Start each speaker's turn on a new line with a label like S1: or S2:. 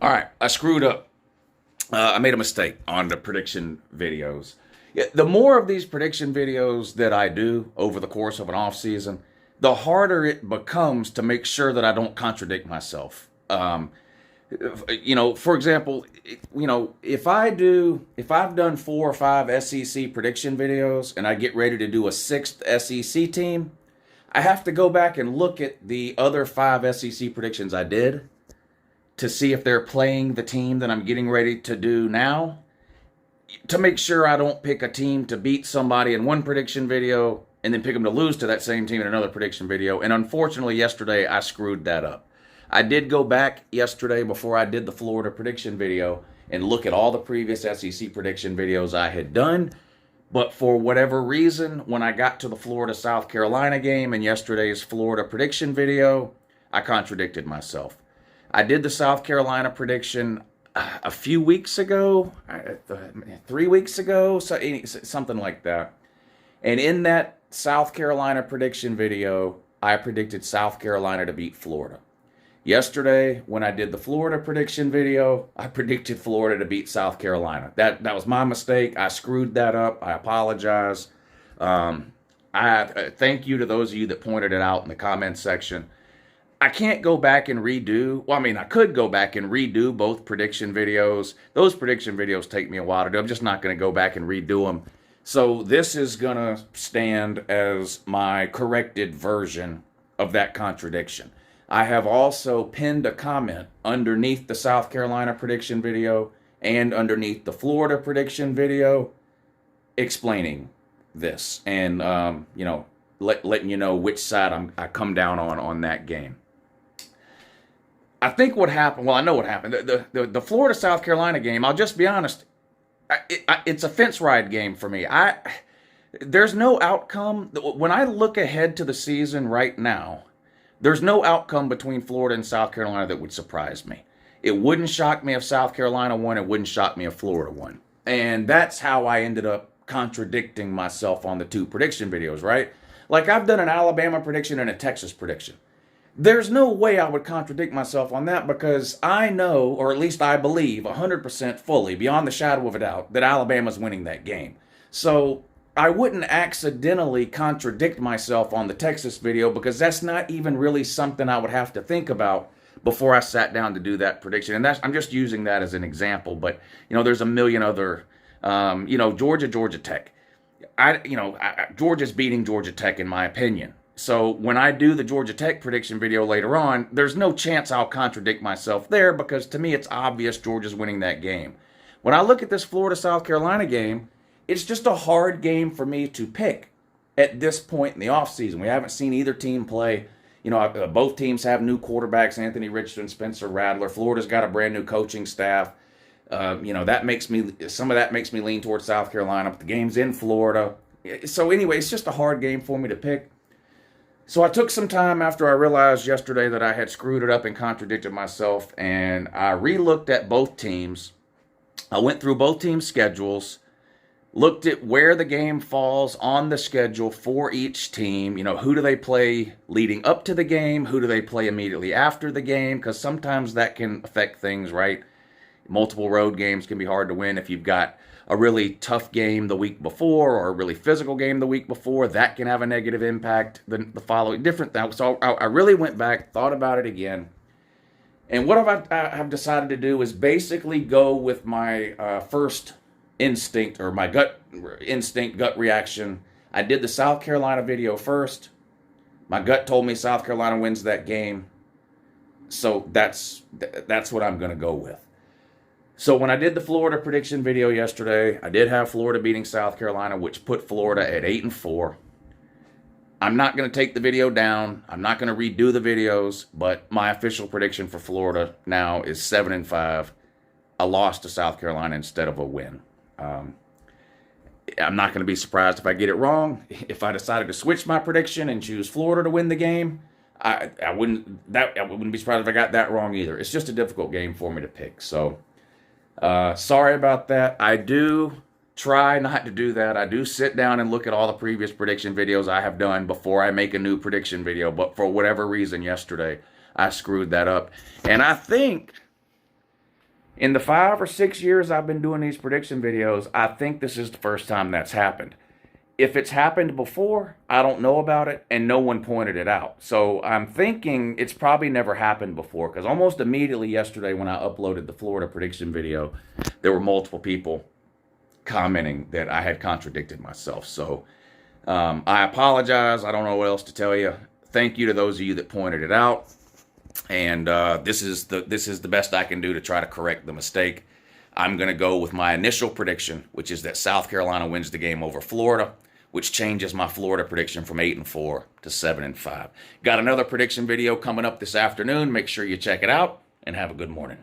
S1: All right, I screwed up. I made a mistake on the prediction videos. Yeah, the more of these prediction videos that I do over the course of an off season, the harder it becomes to make sure that I don't contradict myself. For example, if I've done 4 or 5 SEC prediction videos and I get ready to do a 6th SEC team, I have to go back and look at the other 5 SEC predictions I did to see if they're playing the team that I'm getting ready to do now, to make sure I don't pick a team to beat somebody in one prediction video and then pick them to lose to that same team in another prediction video. And unfortunately, yesterday I screwed that up. I did go back yesterday before I did the Florida prediction video and look at all the previous SEC prediction videos I had done. But for whatever reason, when I got to the Florida-South Carolina game and yesterday's Florida prediction video, I contradicted myself. I did the South Carolina prediction a few weeks ago, 3 weeks ago, something like that. And in that South Carolina prediction video, I predicted South Carolina to beat Florida. Yesterday, when I did the Florida prediction video, I predicted Florida to beat South Carolina. That was my mistake. I screwed that up. I apologize. I thank you to those of you that pointed it out in the comments section. I can't go back and redo. Well, I mean, I could go back and redo both prediction videos. Those prediction videos take me a while to do. I'm just not going to go back and redo them. So this is going to stand as my corrected version of that contradiction. I have also pinned a comment underneath the South Carolina prediction video and underneath the Florida prediction video explaining this and, letting you know which side I come down on that game. I think what happened, well, I know what happened. The Florida-South Carolina game, I'll just be honest, it's a fence ride game for me. There's no outcome. When I look ahead to the season right now, there's no outcome between Florida and South Carolina that would surprise me. It wouldn't shock me if South Carolina won. It wouldn't shock me if Florida won. And that's how I ended up contradicting myself on the 2 prediction videos, right? Like I've done an Alabama prediction and a Texas prediction. There's no way I would contradict myself on that because I know, or at least I believe 100% fully, beyond the shadow of a doubt, that Alabama's winning that game. So I wouldn't accidentally contradict myself on the Texas video because that's not even really something I would have to think about before I sat down to do that prediction. And I'm just using that as an example, but there's a million other, Georgia Tech. Georgia's beating Georgia Tech in my opinion. So when I do the Georgia Tech prediction video later on, there's no chance I'll contradict myself there because to me it's obvious Georgia's winning that game. When I look at this Florida-South Carolina game, it's just a hard game for me to pick at this point in the offseason. We haven't seen either team play. Both teams have new quarterbacks, Anthony Richardson, Spencer Rattler. Florida's got a brand new coaching staff. Some of that makes me lean towards South Carolina, but the game's in Florida. So anyway, it's just a hard game for me to pick. So I took some time after I realized yesterday that I had screwed it up and contradicted myself, and I re-looked at both teams. I went through both teams' schedules, looked at where the game falls on the schedule for each team. Who do they play leading up to the game? Who do they play immediately after the game? Because sometimes that can affect things, right? Multiple road games can be hard to win if you've got a really tough game the week before or a really physical game the week before. That can have a negative impact the following different things. So I really went back, thought about it again. And what I've decided to do is basically go with my first instinct or my gut reaction. I did the South Carolina video first. My gut told me South Carolina wins that game. So that's what I'm going to go with. So when I did the Florida prediction video yesterday, I did have Florida beating South Carolina, which put Florida at 8-4. I'm not going to take the video down. I'm not going to redo the videos, but my official prediction for Florida now is 7-5, a loss to South Carolina instead of a win. I'm not going to be surprised if I get it wrong. If I decided to switch my prediction and choose Florida to win the game, I wouldn't be surprised if I got that wrong either. It's just a difficult game for me to pick. So sorry about that. I do try not to do that. I do sit down and look at all the previous prediction videos I have done before I make a new prediction video. But for whatever reason yesterday, I screwed that up. And I think In the 5 or 6 years I've been doing these prediction videos, I think this is the first time that's happened. If it's happened before, I don't know about it, and no one pointed it out. So I'm thinking it's probably never happened before, because almost immediately yesterday when I uploaded the Florida prediction video, there were multiple people commenting that I had contradicted myself. So I apologize. I don't know what else to tell you. Thank you to those of you that pointed it out. And this is the best I can do to try to correct the mistake. I'm going to go with my initial prediction, which is that South Carolina wins the game over Florida, which changes my Florida prediction from 8-4 to 7-5. Got another prediction video coming up this afternoon. Make sure you check it out, and have a good morning.